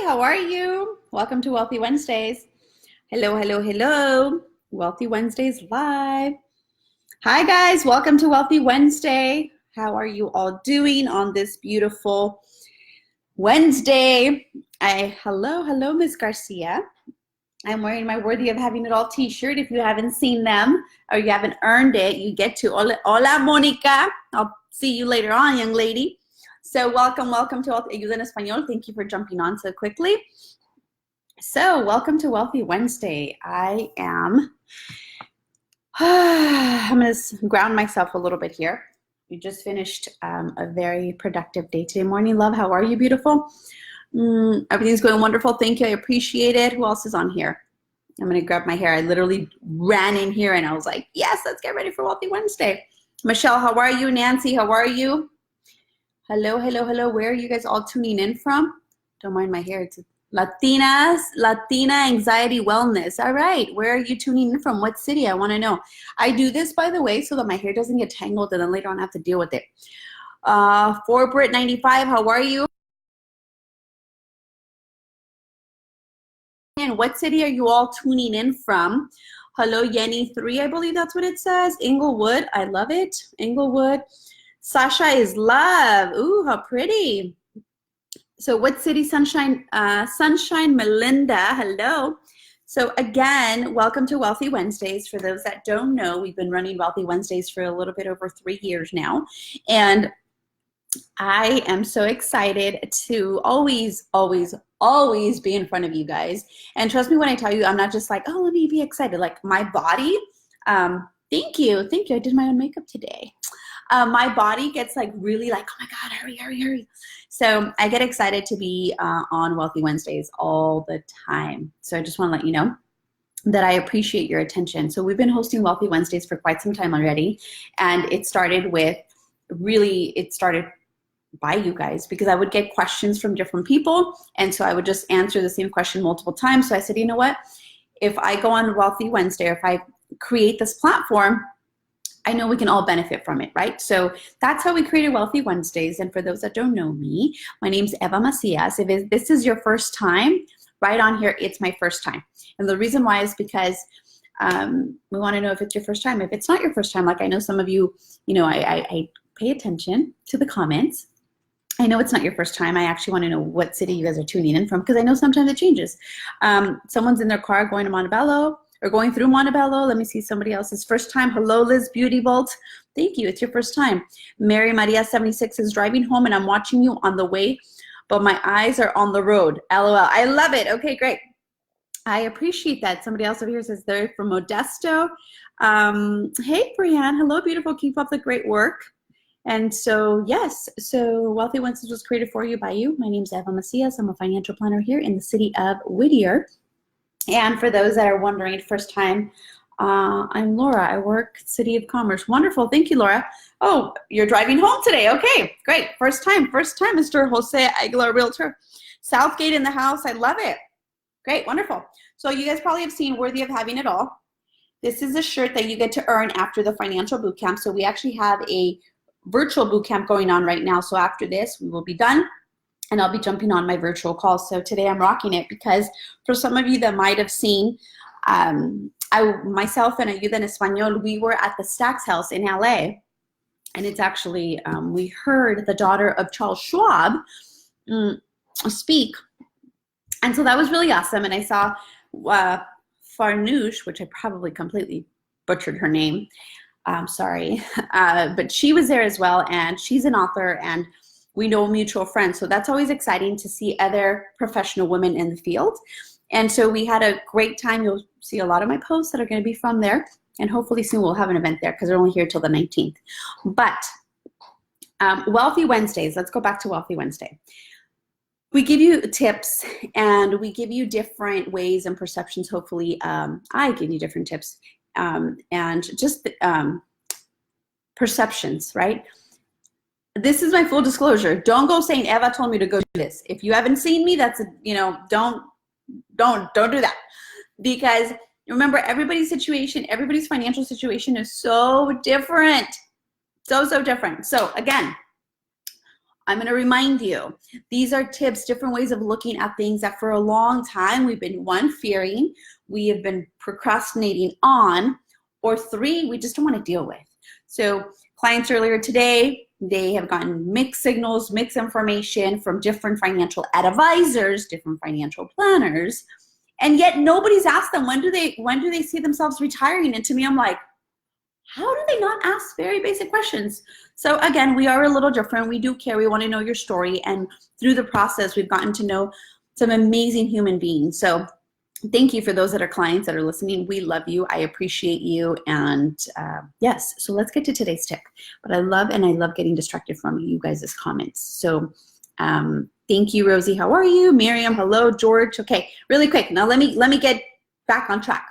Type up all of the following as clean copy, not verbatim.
how are you? Welcome to Wealthy Wednesdays. Hello, hello, hello. Wealthy Wednesdays live. Hi guys, welcome to Wealthy Wednesday. How are you all doing on this beautiful Wednesday? Hello, Miss Garcia. I'm wearing my Worthy of Having It All t-shirt. If you haven't seen them or you haven't earned it, you get to. Hola, Monica. I'll see you later on, young lady. So welcome to Ayuda en Español. Thank you for jumping on so quickly. So welcome to Wealthy Wednesday. I'm going to ground myself a little bit here. We just finished a very productive day today. Morning, love. How are you, beautiful? Everything's going wonderful. Thank you. I appreciate it. Who else is on here? I'm going to grab my hair. I literally ran in here and I was like, yes, let's get ready for Wealthy Wednesday. Michelle, how are you? Nancy, how are you? Hello, hello, hello. Where are you guys all tuning in from? Don't mind my hair. It's Latina Anxiety Wellness. All right. Where are you tuning in from? What city? I want to know. I do this, by the way, so that my hair doesn't get tangled and then later on I have to deal with it. For Brit 95, how are you? And what city are you all tuning in from? Hello, Yenny 3, I believe that's what it says. Inglewood. I love it. Inglewood. Sasha is love. Ooh, how pretty. So what city? Sunshine Melinda. Hello. So again, welcome to Wealthy Wednesdays. For those that don't know, we've been running Wealthy Wednesdays for a little bit over 3 years now. And I am so excited to always be in front of you guys. And trust me when I tell you, I'm not just like, oh, let me be excited. Like my body, thank you. I did my own makeup today. My body gets like really like, oh my God, hurry. So I get excited to be on Wealthy Wednesdays all the time. So I just want to let you know that I appreciate your attention. So we've been hosting Wealthy Wednesdays for quite some time already. And it started by you guys because I would get questions from different people. And so I would just answer the same question multiple times. So I said, you know what? If I go on Wealthy Wednesday, or if I create this platform, I know we can all benefit from it, right? So that's how we created Wealthy Wednesdays. And for those that don't know me, my name's Eva Macias. If this is your first time, right on here, it's my first time. And the reason why is because we want to know if it's your first time. If it's not your first time, like I know some of you, I pay attention to the comments. I know it's not your first time. I actually want to know what city you guys are tuning in from because I know sometimes it changes. Someone's in their car going to Montebello or going through Montebello. Let me see somebody else's first time. Hello, Liz Beauty Vault. Thank you. It's your first time. Mary Maria 76 is driving home and I'm watching you on the way, but my eyes are on the road. LOL. I love it. Okay, great. I appreciate that. Somebody else over here says they're from Modesto. Hey, Brianne. Hello, beautiful. Keep up the great work. And so, yes, so Wealthy Wednesdays was created for you by you. My name's Eva Macias. I'm a financial planner here in the city of Whittier. And for those that are wondering, first time, I'm Laura. I work City of Commerce. Wonderful. Thank you, Laura. Oh, you're driving home today. Okay, great. First time, Mr. Jose Aguilar Realtor. Southgate in the house. I love it. Great, wonderful. So you guys probably have seen Worthy of Having It All. This is a shirt that you get to earn after the financial boot camp. So we actually have a virtual boot camp going on right now. So after this, we will be done. And I'll be jumping on my virtual calls. So today I'm rocking it because for some of you that might have seen, myself and Ayuda en Español, we were at the Stacks House in LA. And it's actually, we heard the daughter of Charles Schwab speak. And so that was really awesome. And I saw Farnoosh, which I probably completely butchered her name. Sorry. But she was there as well. And she's an author and we know mutual friends. So that's always exciting to see other professional women in the field. And so we had a great time. You'll see a lot of my posts that are going to be from there. And hopefully soon we'll have an event there because they're only here till the 19th. But Wealthy Wednesdays, let's go back to Wealthy Wednesday. We give you tips and we give you different ways and perceptions. Hopefully I give you different tips and just perceptions, right? This is my full disclosure. Don't go saying Eva told me to go do this. If you haven't seen me, that's don't do that. Because remember, everybody's situation, everybody's financial situation is so different. So different. So again, I'm going to remind you, these are tips, different ways of looking at things that for a long time we've been, one, fearing, we have been procrastinating on, or three, we just don't want to deal with. So clients earlier today, they have gotten mixed signals, mixed information from different financial advisors, different financial planners, and yet nobody's asked them, when do they see themselves retiring? And to me, I'm like, how do they not ask very basic questions? So again, we are a little different. We do care. We want to know your story. And through the process, we've gotten to know some amazing human beings. So thank you for those that are clients that are listening. We love you. I appreciate you. And yes, so let's get to today's tip. But I love getting distracted from you guys' comments. So thank you, Rosie. How are you? Miriam, hello. George. Okay, really quick. Now let me get back on track.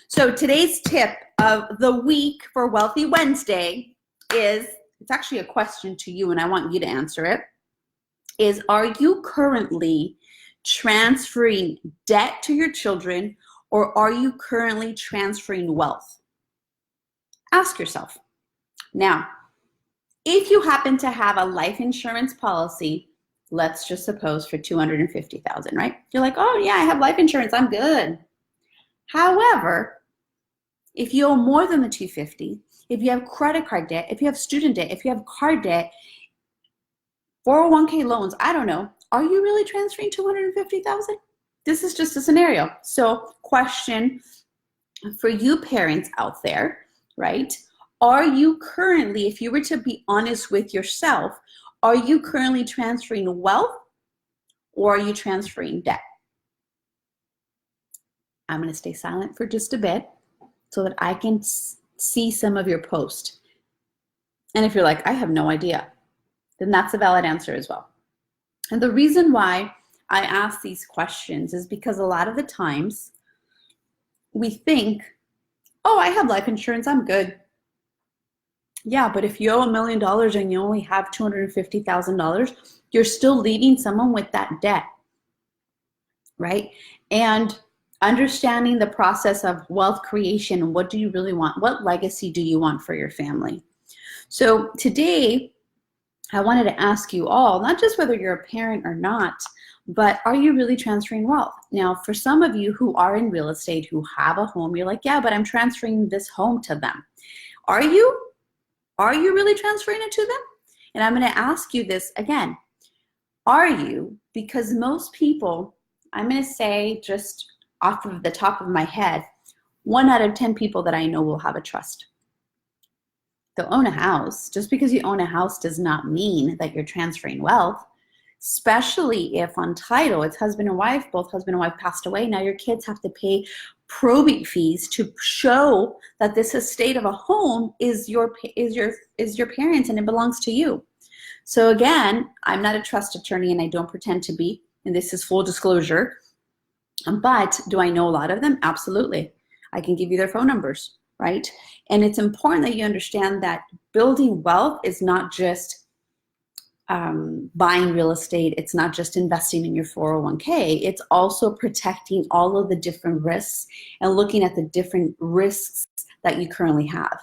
So today's tip of the week for Wealthy Wednesday is, it's actually a question to you and I want you to answer it, is, are you currently transferring debt to your children, or are you currently transferring wealth? Ask yourself. Now, if you happen to have a life insurance policy, let's just suppose for $250,000, right? You're like, oh yeah, I have life insurance, I'm good. However, if you owe more than the $250,000, if you have credit card debt, if you have student debt, if you have car debt, 401k loans, I don't know, are you really transferring $250,000? This is just a scenario. So question for you parents out there, right? Are you currently, if you were to be honest with yourself, are you currently transferring wealth, or are you transferring debt? I'm going to stay silent for just a bit so that I can see some of your post. And if you're like, I have no idea, then that's a valid answer as well. And the reason why I ask these questions is because a lot of the times we think, oh, I have life insurance, I'm good. Yeah, but if you owe $1 million and you only have $250,000, you're still leaving someone with that debt, right? And understanding the process of wealth creation, what do you really want? What legacy do you want for your family? So today, I wanted to ask you all, not just whether you're a parent or not, but are you really transferring wealth? Now, for some of you who are in real estate, who have a home, you're like, yeah, but I'm transferring this home to them. Are you? Are you really transferring it to them? And I'm going to ask you this again. Are you? Because most people, I'm going to say just off of the top of my head, 1 out of 10 people that I know will have a trust. They'll own a house. Just because you own a house does not mean that you're transferring wealth, especially if on title it's husband and wife, both husband and wife passed away. Now your kids have to pay probate fees to show that this estate of a home is your parents and it belongs to you. So again, I'm not a trust attorney and I don't pretend to be, and this is full disclosure. But do I know a lot of them? Absolutely. I can give you their phone numbers, right? And it's important that you understand that building wealth is not just buying real estate. It's not just investing in your 401k. It's also protecting all of the different risks and looking at the different risks that you currently have.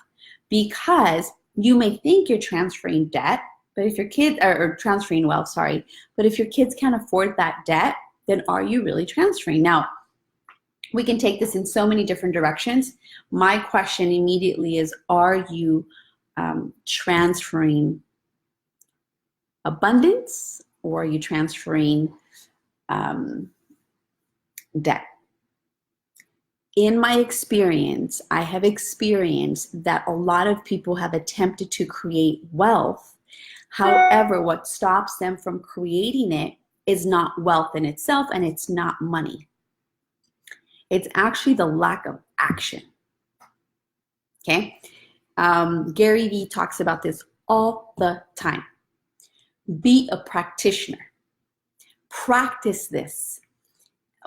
Because you may think you're transferring debt, but if your kids are transferring wealth, sorry, but if your kids can't afford that debt, then are you really transferring? Now, we can take this in so many different directions. My question immediately is, are you transferring abundance, or are you transferring debt? In my experience, I have experienced that a lot of people have attempted to create wealth. However, what stops them from creating it is not wealth in itself, and it's not money. It's actually the lack of action. Okay? Gary Vee talks about this all the time. Be a practitioner. Practice this.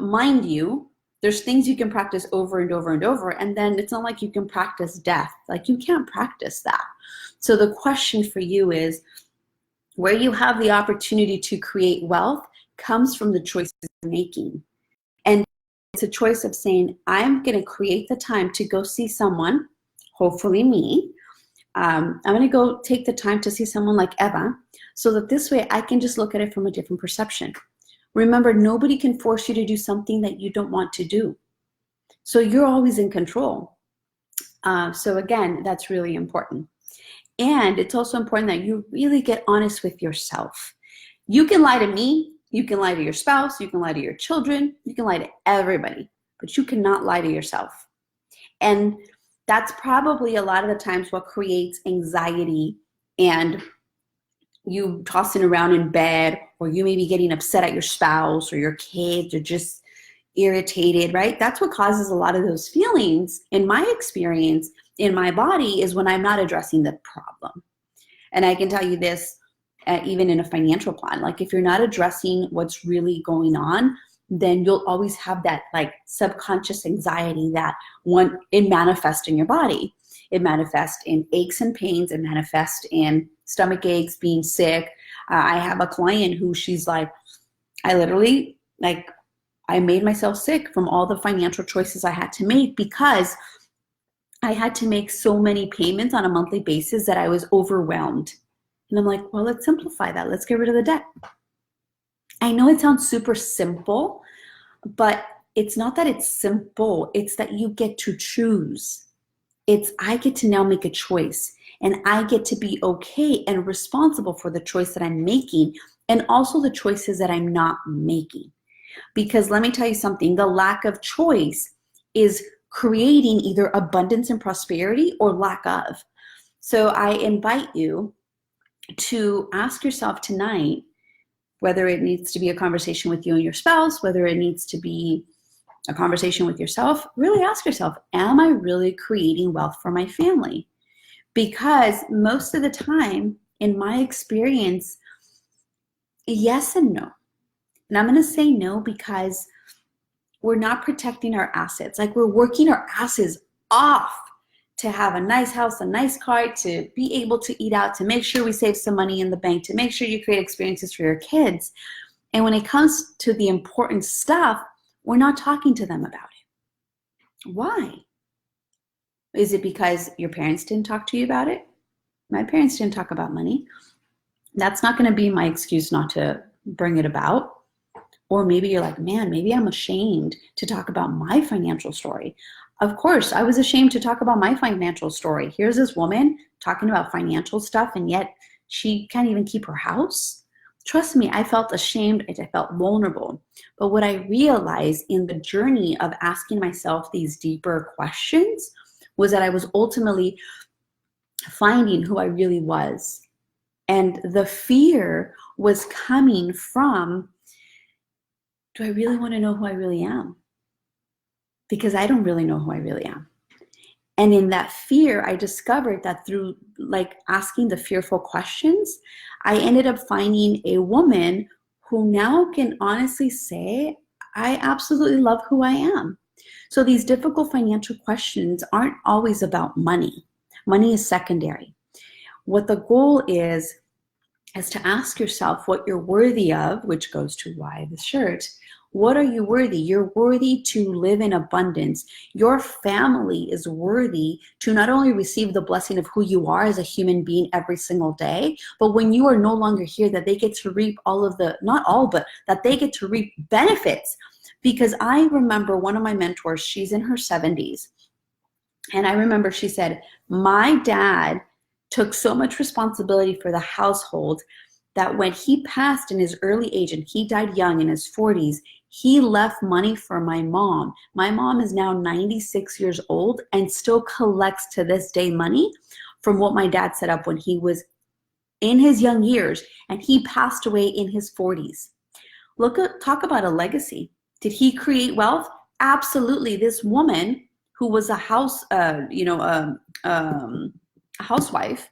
Mind you, there's things you can practice over and over and over, and then it's not like you can practice death. Like, you can't practice that. So the question for you is, where you have the opportunity to create wealth comes from the choices you're making. And it's a choice of saying, I'm going to create the time to go see someone, hopefully me. I'm going to go take the time to see someone like Eva so that this way I can just look at it from a different perception. Remember, nobody can force you to do something that you don't want to do. So you're always in control. So again, that's really important. And it's also important that you really get honest with yourself. You can lie to me, you can lie to your spouse, you can lie to your children, you can lie to everybody, but you cannot lie to yourself. And that's probably a lot of the times what creates anxiety, and you tossing around in bed, or you may be getting upset at your spouse or your kids, or just irritated, right? That's what causes a lot of those feelings, in my experience, in my body, is when I'm not addressing the problem. And I can tell you this, even in a financial plan, like if you're not addressing what's really going on, then you'll always have that like subconscious anxiety that it manifests in your body. It manifests in aches and pains. It manifests in stomach aches, being sick. I have a client who she's like, I literally, like, I made myself sick from all the financial choices I had to make, because I had to make so many payments on a monthly basis that I was overwhelmed. And I'm like, well, let's simplify that. Let's get rid of the debt. I know it sounds super simple, but it's not that it's simple. It's that you get to choose. I get to now make a choice, and I get to be okay and responsible for the choice that I'm making, and also the choices that I'm not making. Because let me tell you something, the lack of choice is creating either abundance and prosperity or lack of. So I invite you to ask yourself tonight, whether it needs to be a conversation with you and your spouse, whether it needs to be a conversation with yourself, really ask yourself, am I really creating wealth for my family? Because most of the time, in my experience, yes and no. And I'm going to say no because we're not protecting our assets. Like, we're working our asses off to have a nice house, a nice car, to be able to eat out, to make sure we save some money in the bank, to make sure you create experiences for your kids. And when it comes to the important stuff, we're not talking to them about it. Why? Is it because your parents didn't talk to you about it? My parents didn't talk about money. That's not going to be my excuse not to bring it about. Or maybe you're like, man, maybe I'm ashamed to talk about my financial story. Of course, I was ashamed to talk about my financial story. Here's this woman talking about financial stuff, and yet she can't even keep her house. Trust me, I felt ashamed. I felt vulnerable. But what I realized in the journey of asking myself these deeper questions was that I was ultimately finding who I really was. And the fear was coming from, do I really want to know who I really am? Because I don't really know who I really am. And in that fear, I discovered that through like asking the fearful questions, I ended up finding a woman who now can honestly say, I absolutely love who I am. So these difficult financial questions aren't always about money. Money is secondary. What the goal is to ask yourself what you're worthy of, which goes to why the shirt. What are you worthy? You're worthy to live in abundance. Your family is worthy to not only receive the blessing of who you are as a human being every single day, but when you are no longer here, that they get to reap all of the, not all, but that they get to reap benefits. Because I remember one of my mentors, she's in her 70s. And I remember she said, my dad took so much responsibility for the household that when he passed in his early age, and he died young in his 40s, he left money for my mom. My mom is now 96 years old and still collects to this day money from what my dad set up when he was in his young years, and he passed away in his 40s. Talk about a legacy. Did he create wealth? Absolutely. This woman who was a housewife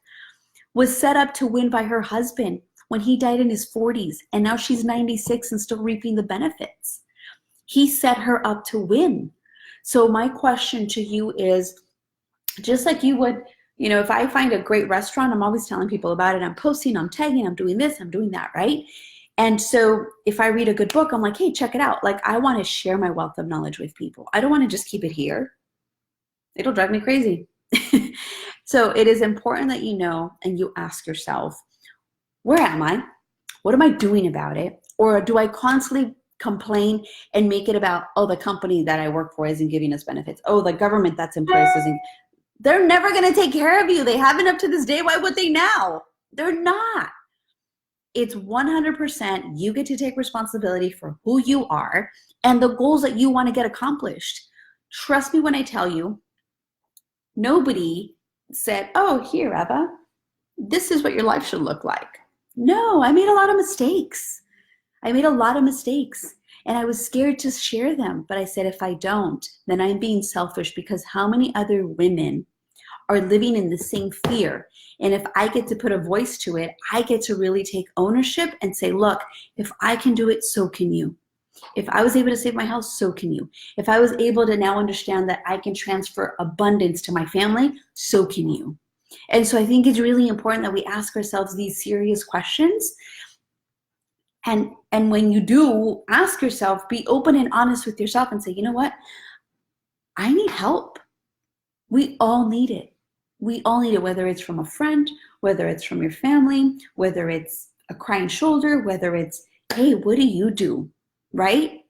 was set up to win by her husband when he died in his 40s, and now she's 96 and still reaping the benefits. He set her up to win. So my question to you is, just like you would, if I find a great restaurant, I'm always telling people about it. I'm posting, I'm tagging, I'm doing this, I'm doing that, right? And so if I read a good book, I'm like, hey, check it out. Like, I want to share my wealth of knowledge with people. I don't want to just keep it here. It'll drive me crazy. So it is important that you know and you ask yourself, where am I? What am I doing about it? Or do I constantly complain and make it about, oh, the company that I work for isn't giving us benefits. Oh, the government that's in place isn't. They're never going to take care of you. They haven't up to this day. Why would they now? They're not. It's 100% you get to take responsibility for who you are and the goals that you want to get accomplished. Trust me when I tell you, nobody said, oh, here, Eva, this is what your life should look like. No, I made a lot of mistakes. And I was scared to share them. But I said, if I don't, then I'm being selfish, because how many other women are living in the same fear? And if I get to put a voice to it, I get to really take ownership and say, look, if I can do it, so can you. If I was able to save my house, so can you. If I was able to now understand that I can transfer abundance to my family, so can you. And so I think it's really important that we ask ourselves these serious questions. And when you do ask yourself, be open and honest with yourself and say, you know what? I need help. We all need it. We all need it, whether it's from a friend, whether it's from your family, whether it's a crying shoulder, whether it's, hey, what do you do? Right?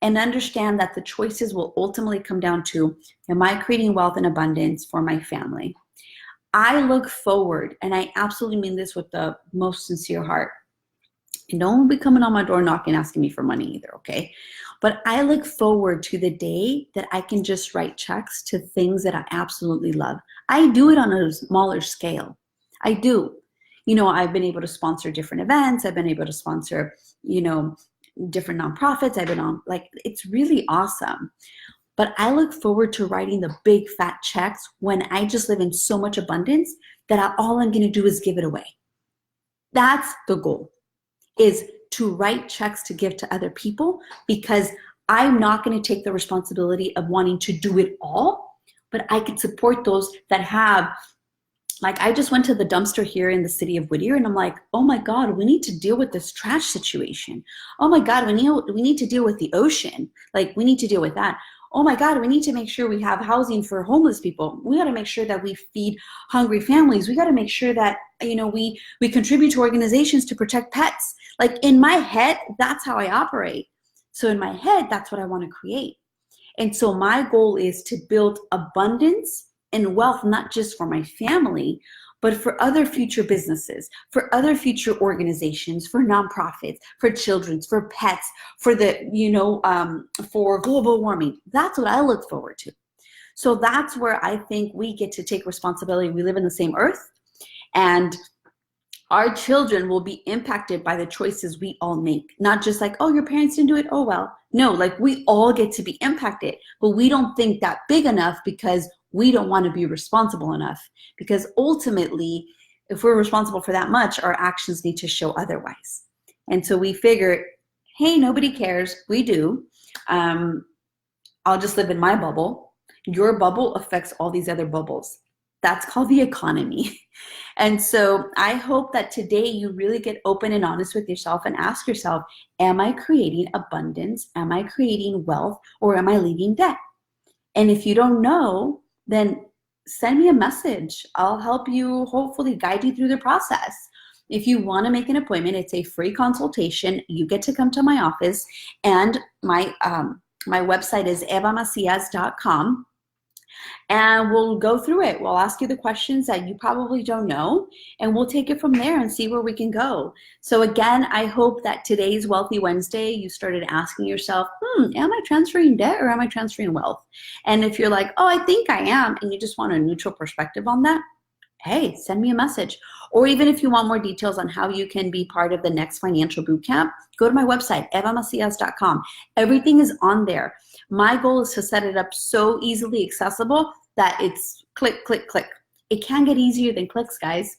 And understand that the choices will ultimately come down to, am I creating wealth and abundance for my family? I look forward, and I absolutely mean this with the most sincere heart. And don't be coming on my door knocking, asking me for money either, okay? But I look forward to the day that I can just write checks to things that I absolutely love. I do it on a smaller scale. I do. You know, I've been able to sponsor different events. I've been able to sponsor, you know, different nonprofits. I've been on, like, it's really awesome. But I look forward to writing the big fat checks when I just live in so much abundance that all I'm going to do is give it away. That's the goal, is to write checks to give to other people, because I'm not going to take the responsibility of wanting to do it all, but I can support those that have. Like, I just went to the dumpster here in the city of Whittier, and I'm like, oh my God, we need to deal with this trash situation. Oh my God, we need to deal with the ocean. Like, we need to deal with that. Oh my God, we need to make sure we have housing for homeless people. We got to make sure that we feed hungry families. We got to make sure that, you know, we contribute to organizations to protect pets. Like, in my head, that's how I operate. So in my head, that's what I want to create. And so my goal is to build abundance and wealth, not just for my family, but for other future businesses, for other future organizations, for nonprofits, for children's, for pets, for the, you know, for global warming. That's what I look forward to. So that's where I think we get to take responsibility. We live in the same earth, and our children will be impacted by the choices we all make. Not just like, oh, your parents didn't do it, oh well. No, like, we all get to be impacted, but we don't think that big enough because we don't want to be responsible enough. Because ultimately, if we're responsible for that much, our actions need to show otherwise. And so we figure, hey, nobody cares. We do. I'll just live in my bubble. Your bubble affects all these other bubbles. That's called the economy. And so I hope that today you really get open and honest with yourself and ask yourself, am I creating abundance? Am I creating wealth? Or am I leaving debt? And if you don't know, then send me a message. I'll help you, hopefully guide you through the process. If you want to make an appointment, it's a free consultation. You get to come to my office, and my website is evamacias.com. And we'll go through it. We'll ask you the questions that you probably don't know, and we'll take it from there and see where we can go. So again, I hope that today's Wealthy Wednesday, you started asking yourself, am I transferring debt or am I transferring wealth? And if you're like, oh, I think I am, and you just want a neutral perspective on that, hey, send me a message. Or even if you want more details on how you can be part of the next financial bootcamp, go to my website, evamacias.com. Everything is on there. My goal is to set it up so easily accessible that it's click, click, click. It can get easier than clicks, guys.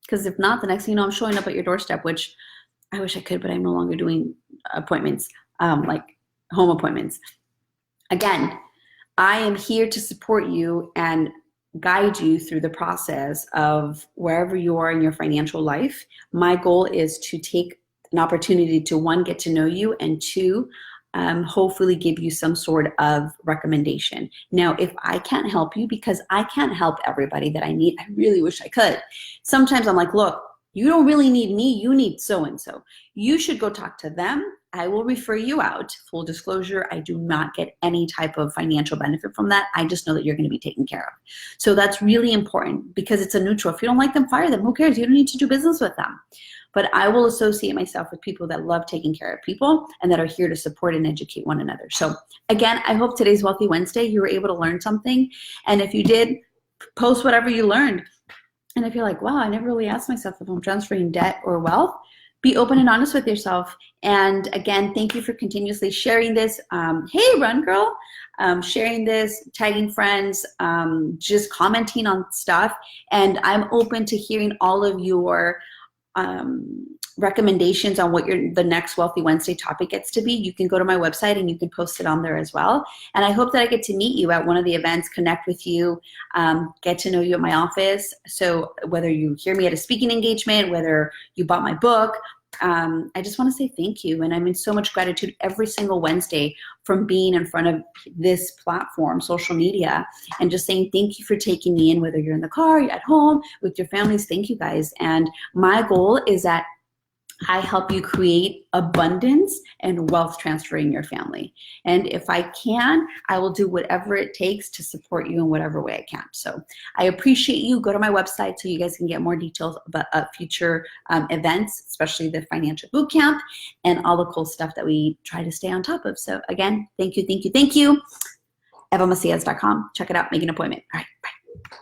Because if not, the next thing you know, I'm showing up at your doorstep, which I wish I could, but I'm no longer doing appointments, like home appointments. Again, I am here to support you and guide you through the process of wherever you are in your financial life. My goal is to take an opportunity to, one, get to know you, and two, hopefully give you some sort of recommendation. Now, if I can't help you, because I can't help everybody that I meet, I really wish I could. Sometimes I'm like, look, You don't really need me, you need so-and-so. You should go talk to them. I will refer you out. Full disclosure, I do not get any type of financial benefit from that. I just know that you're going to be taken care of. So that's really important because it's a neutral. If you don't like them, fire them. Who cares? You don't need to do business with them. But I will associate myself with people that love taking care of people and that are here to support and educate one another. So again, I hope today's Wealthy Wednesday, you were able to learn something. And if you did, post whatever you learned. And if you're like, wow, I never really asked myself if I'm transferring debt or wealth, be open and honest with yourself. And again, thank you for continuously sharing this. Hey, Run Girl, sharing this, tagging friends, just commenting on stuff. And I'm open to hearing all of your recommendations on what the next Wealthy Wednesday topic gets to be. You can go to my website and you can post it on there as well. And I hope that I get to meet you at one of the events, connect with you, get to know you at my office. So whether you hear me at a speaking engagement, whether you bought my book, I just want to say thank you. And I'm in so much gratitude every single Wednesday from being in front of this platform, social media, and just saying thank you for taking me in, whether you're in the car, you're at home, with your families. Thank you guys. And my goal is that I help you create abundance and wealth transfer in your family. And if I can, I will do whatever it takes to support you in whatever way I can. So I appreciate you. Go to my website so you guys can get more details about future events, especially the financial boot camp and all the cool stuff that we try to stay on top of. So again, thank you, thank you, thank you. EvaMacias.com. Check it out. Make an appointment. All right, bye.